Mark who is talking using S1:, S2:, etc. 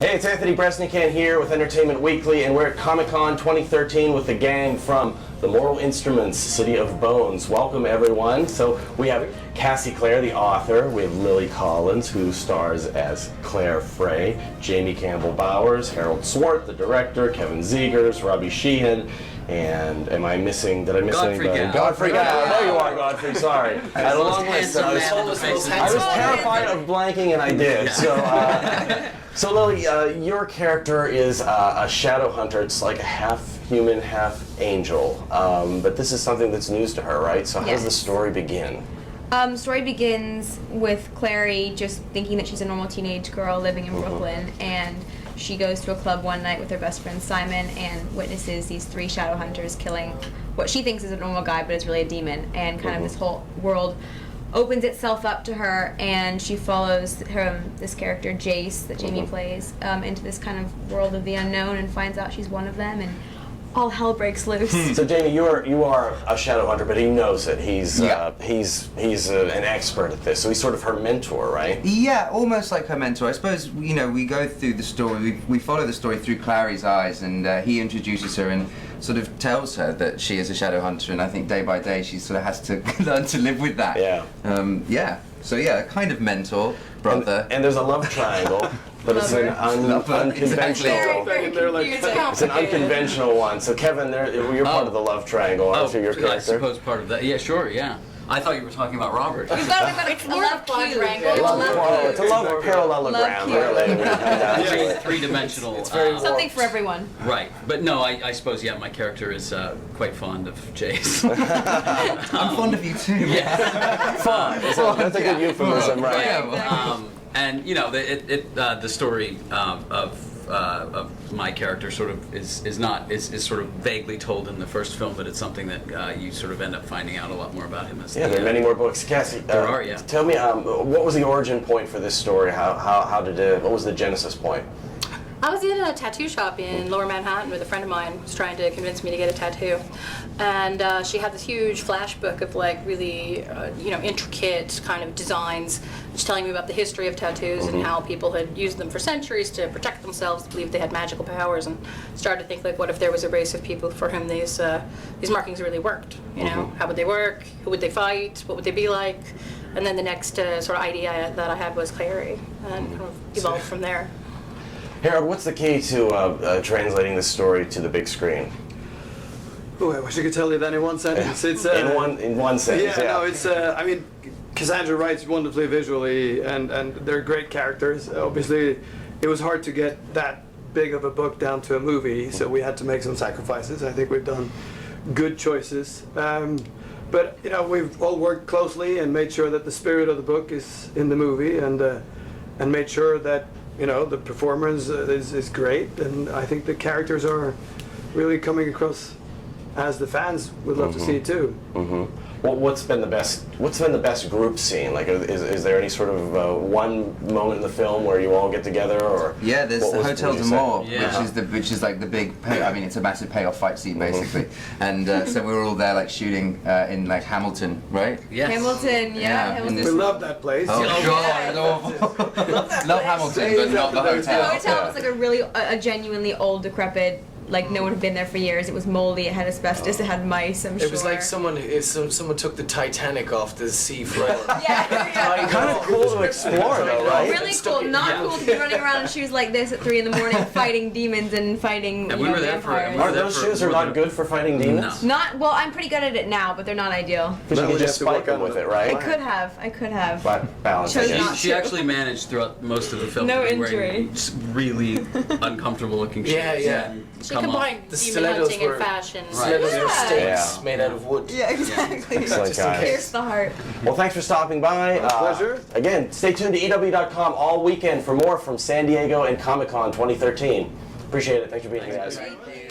S1: Hey, it's Anthony Bresnikan here with Entertainment Weekly, and we're at Comic-Con 2013 with the gang from The Mortal Instruments, City of Bones. Welcome, everyone. So we have Cassie Clare, the author. We have Lily Collins, who stars as Claire Frey. Jamie Campbell Bowers, Harold Swart, the director. Kevin Zegers, Robbie Sheehan. And did I miss anybody? Godfrey Gao. There you are, Godfrey. Sorry. I had a long list. I was terrified of blanking, and I did. So Lily, your character is a shadow hunter. It's like a half human, half angel. But this is something that's news to her, right? So how does the story begin?
S2: The story begins with Clary just thinking that she's a normal teenage girl living in Brooklyn, and she goes to a club one night with her best friend Simon and witnesses these three shadow hunters killing what she thinks is a normal guy, but is really a demon. And kind of this whole world opens itself up to her, and she follows this character Jace that Jamie plays into this kind of world of the unknown, and finds out she's one of them, and all hell breaks loose.
S1: So Jamie, you are a shadow hunter, but he knows it. He's an expert at this. So he's sort of her mentor, right?
S3: Yeah, almost like her mentor. I suppose we go through the story. We follow the story through Clary's eyes, and he introduces her and sort of tells her that she is a shadow hunter. And I think day by day she sort of has to learn to live with that.
S1: Yeah.
S3: So yeah, kind of mentor, brother.
S1: And there's a love triangle. But it's an unconventional. It's an unconventional one. So Kevin, you're part of the love triangle, aren't you? Your character.
S4: I suppose part of that. Yeah, sure. Yeah. I thought you were talking about Robert.
S2: We thought about a love triangle.
S1: It's a love parallelogram.
S4: Three-dimensional.
S2: Something for everyone.
S4: Right. But no, I suppose, yeah, my character is quite fond of Jace.
S3: I'm fond of you too.
S4: Yeah.
S1: Fun. That's a good euphemism, right?
S4: And the story of my character sort of is sort of vaguely told in the first film, but it's something that you sort of end up finding out a lot more about him as.
S1: Yeah, there are many more books. Cassie,
S4: there are. Yeah.
S1: Tell me, what was the origin point for this story? What was the genesis point?
S5: I was in a tattoo shop in Lower Manhattan with a friend of mine who was trying to convince me to get a tattoo, and she had this huge flash book of like really intricate kind of designs, just telling me about the history of tattoos and how people had used them for centuries to protect themselves, believed they had magical powers, and started to think like, what if there was a race of people for whom these markings really worked? How would they work? Who would they fight? What would they be like? And then the next sort of idea that I had was Clary, and kind of evolved from there.
S1: Harold, what's the key to translating this story to the big screen?
S6: Oh, I wish I could tell you that in one sentence. It's
S1: in one sentence.
S6: No, it's. I mean, Cassandra writes wonderfully visually, and they're great characters. Obviously, it was hard to get that big of a book down to a movie, so we had to make some sacrifices. I think we've done good choices. But we've all worked closely and made sure that the spirit of the book is in the movie, and made sure that the performance is great, and I think the characters are really coming across as the fans would love to see too. What's been the best group scene? Like, is there any sort of one moment in the film where you all get together, or?
S3: Yeah, there's the Hotel de Mort, which is like the big I mean, it's a massive payoff fight scene basically, and so we were all there like shooting in like Hamilton, right?
S4: Yes.
S2: Hamilton, Hamilton.
S6: We love that place.
S3: Oh God, love Hamilton, but not the hotel.
S2: The hotel was like a genuinely old, decrepit. Like no one had been there for years. It was moldy. It had asbestos. It had mice. I'm sure.
S7: It was like someone took the Titanic off the seafront.
S2: Yeah.
S1: Kind of cool to explore, though, right?
S2: Really cool. Not cool to be running around in shoes like this at 3 in the morning, fighting demons and fighting.
S4: And we were there
S2: vampires.
S1: Are those shoes not good for fighting demons?
S4: No.
S2: Not well. I'm pretty good at it now, but they're not ideal.
S1: Because you can just spike them with it, right?
S2: I could have.
S1: But balance.
S4: She actually managed throughout most of the film.
S2: No
S4: to be
S2: injury.
S4: Wearing just really uncomfortable looking shoes.
S7: Yeah.
S5: She combined
S7: the
S5: demon hunting and fashion.
S7: Stilettos were
S2: Yeah.
S7: stakes made out of wood.
S2: Yeah, exactly.
S1: Excellent, guys.
S2: Pierce the heart.
S1: Well, thanks for stopping by.
S6: Pleasure.
S1: Again, stay tuned to EW.com all weekend for more from San Diego and Comic-Con 2013. Appreciate it. Thanks for being here, guys.
S2: Thank you.